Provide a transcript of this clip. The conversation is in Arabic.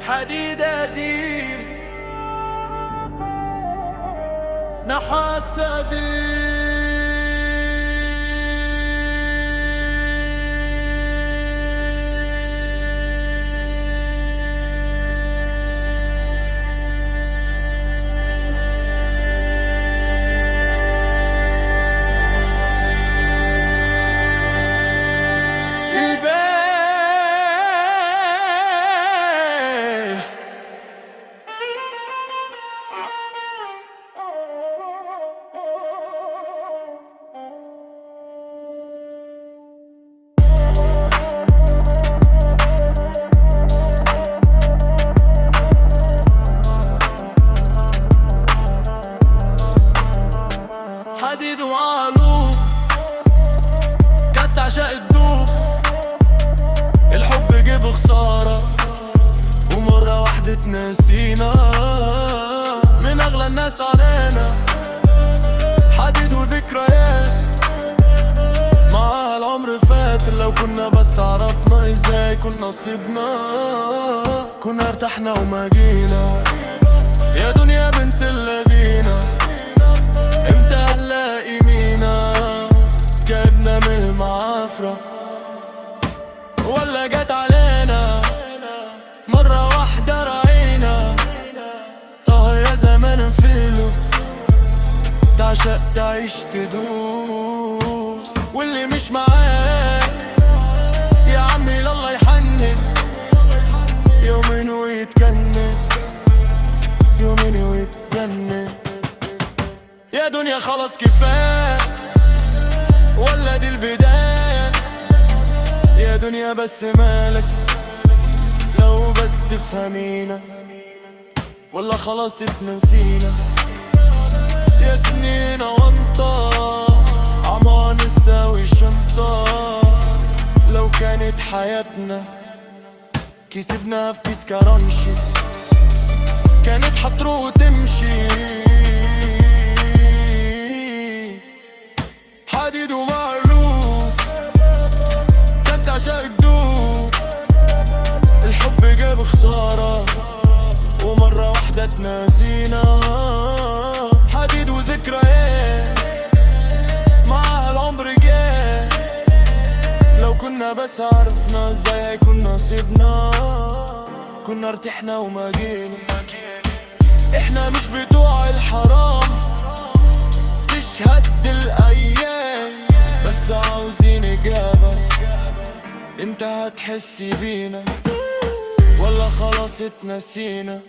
حديد قديم، نحاس قديم. حديد وعلوم كانت عشاق الدوب، الحب جيب خسارة ومرة واحدة تنسينا من أغلى الناس علينا. حديد وذكريات معاها العمر فات، لو كنا بس عرفنا ازاي كنا نصيبنا كنا ارتحنا وما جينا. يا دنيا بنت الذين امتى هنلاقي مينا؟ كابنا من المعافرة ولا جت علينا مرة واحدة رأينا؟ يا زمان انفيلو تعشق تعيش تدوس، واللي مش معاك يا عمي لله يحنن يومين ويتجنن، يومين ويتجنن. يا دنيا خلاص كفاية ولا دي البداية؟ يا دنيا بس مالك لو بس تفهمينا، ولا خلاص اتنسينا؟ يا سنين وانطة عمان نساوي شنطة، لو كانت حياتنا كسبنا في كيس كرنشي كانت حتروح وتمشي. حديد ومعلوم كانت عشاق الدوب، الحب جاب خسارة ومرة واحدة تناسينا. حديد وذكريات معاها العمر جاي، لو كنا بس عرفنا ازاي هيكون نصيبنا كنا ارتحنا وما جينا. احنا مش بتوع الحرام تشهد الايام، بس عاوزين اجابة انت هتحسي بينا ولا خلاص اتنسينا؟